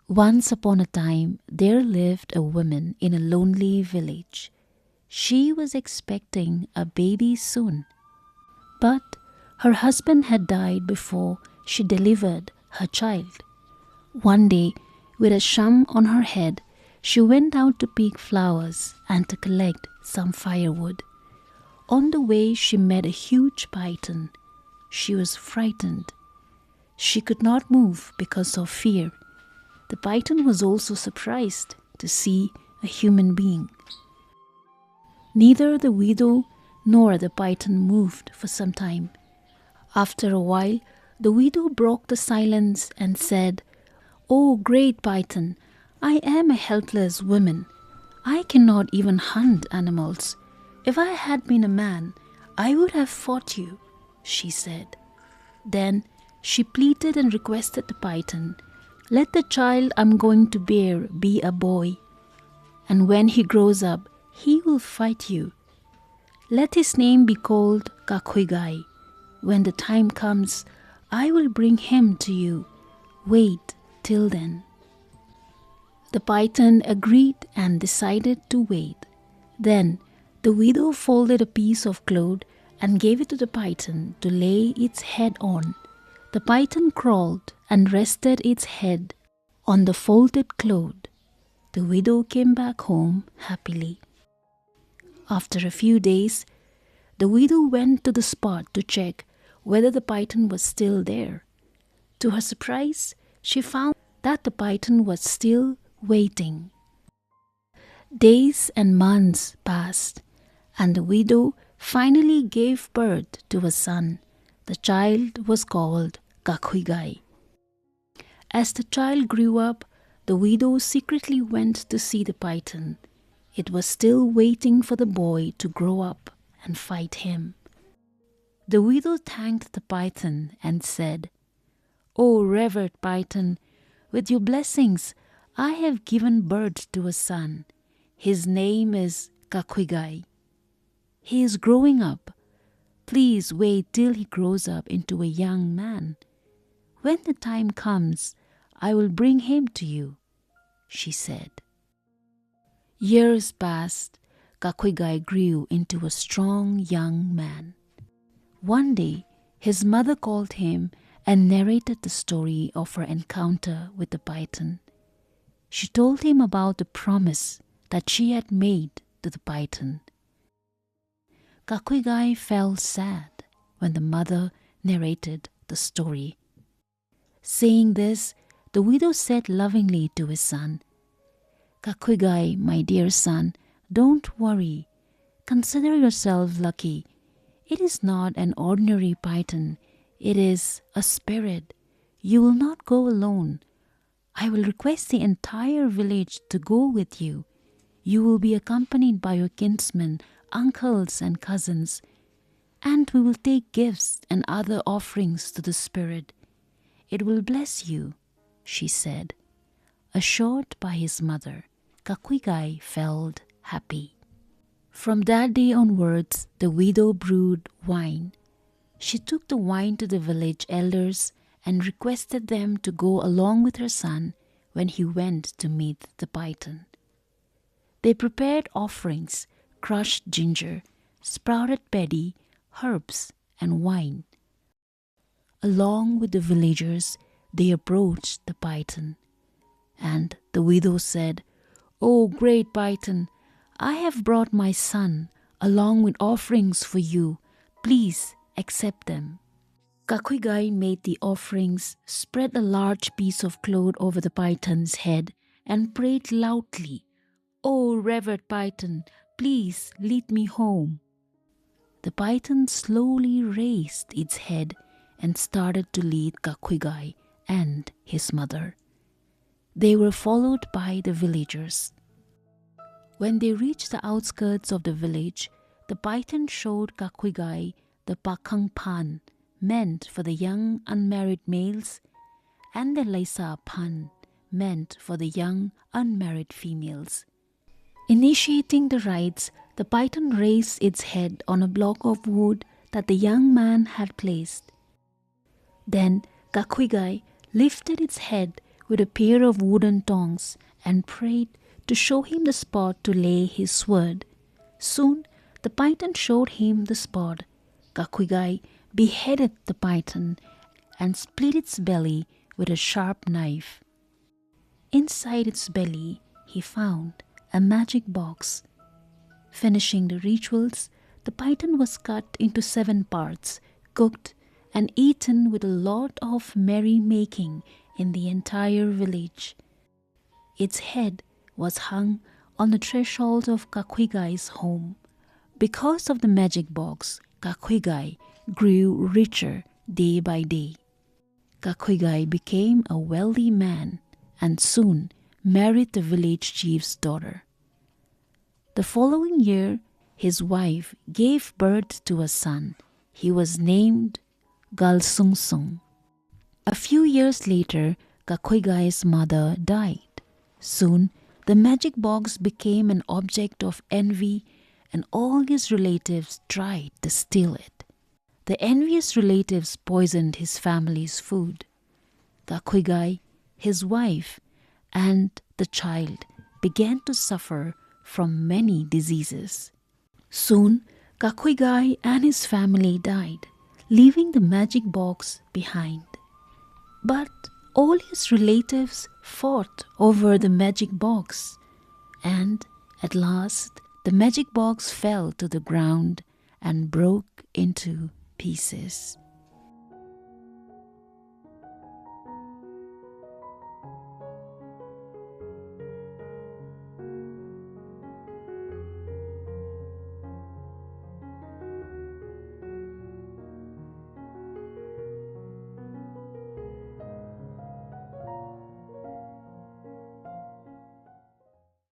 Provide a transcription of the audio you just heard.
Once upon a time, there lived a woman in a lonely village. She was expecting a baby soon, but her husband had died before she delivered her child. One day, with a sham on her head, she went out to pick flowers and to collect some firewood. On the way, she met a huge python. She was frightened. She could not move because of fear. The python was also surprised to see a human being. Neither the widow nor the python moved for some time. After a while, the widow broke the silence and said, "Oh, great python, I am a helpless woman. I cannot even hunt animals. If I had been a man, I would have fought you," she said. Then she pleaded and requested the python, "Let the child I'm going to bear be a boy, and when he grows up, he will fight you. Let his name be called KAKHUIGAI. When the time comes, I will bring him to you. Wait till then." The python agreed and decided to wait. Then the widow folded a piece of cloth and gave it to the python to lay its head on. The python crawled and rested its head on the folded cloth. The widow came back home happily. After a few days, the widow went to the spot to check whether the python was still there. To her surprise, she found that the python was still waiting. Days and months passed, and the widow finally gave birth to a son. The child was called KAKHUIGAI. As the child grew up, the widow secretly went to see the python. It was still waiting for the boy to grow up and fight him. The widow thanked the python and said, "Oh, revered python, with your blessings, I have given birth to a son. His name is KAKHUIGAI. He is growing up. Please wait till he grows up into a young man. When the time comes, I will bring him to you," she said. Years passed. KAKHUIGAI grew into a strong young man. One day, his mother called him and narrated the story of her encounter with the python. She told him about the promise that she had made to the python. KAKHUIGAI felt sad when the mother narrated the story. Saying this, the widow said lovingly to his son, "KAKHUIGAI, my dear son, don't worry. Consider yourself lucky. It is not an ordinary python. It is a spirit. You will not go alone. I will request the entire village to go with you. You will be accompanied by your kinsmen, uncles and cousins, and we will take gifts and other offerings to the spirit. It will bless you," she said. Assured by his mother, KAKHUIGAI felt happy. From that day onwards, the widow brewed wine. She took the wine to the village elders and requested them to go along with her son when he went to meet the python. They prepared offerings, crushed ginger, sprouted paddy, herbs, and wine. Along with the villagers, they approached the python, and the widow said, "Oh, great python, I have brought my son along with offerings for you. Please accept them." KAKHUIGAI made the offerings, spread a large piece of cloth over the python's head, and prayed loudly, "Oh, revered python, please lead me home." The python slowly raised its head and started to lead KAKHUIGAI and his mother. They were followed by the villagers. When they reached the outskirts of the village, the python showed KAKHUIGAI the Pakhang-Phan, meant for the young unmarried males, and the Leisha-Phan, meant for the young unmarried females. Initiating the rites, the python raised its head on a block of wood that the young man had placed. Then KAKHUIGAI lifted its head with a pair of wooden tongs and prayed to show him the spot to lay his sword. Soon the python showed him the spot. KAKHUIGAI beheaded the python and split its belly with a sharp knife. Inside its belly he found a magic box. Finishing the rituals, the python was cut into 7 parts, cooked and eaten with a lot of merry-making in the entire village. Its head was hung on the threshold of KAKHUIGAI's home. Because of the magic box, KAKHUIGAI grew richer day by day. KAKHUIGAI became a wealthy man and soon married the village chief's daughter. The following year, his wife gave birth to a son. He was named Galsungsung. A few years later, KAKHUIGAI's mother died. Soon, the magic box became an object of envy and all his relatives tried to steal it. The envious relatives poisoned his family's food. KAKHUIGAI, his wife, and the child began to suffer from many diseases. Soon, KAKHUIGAI and his family died, leaving the magic box behind. But all his relatives fought over the magic box, and at last the magic box fell to the ground and broke into pieces.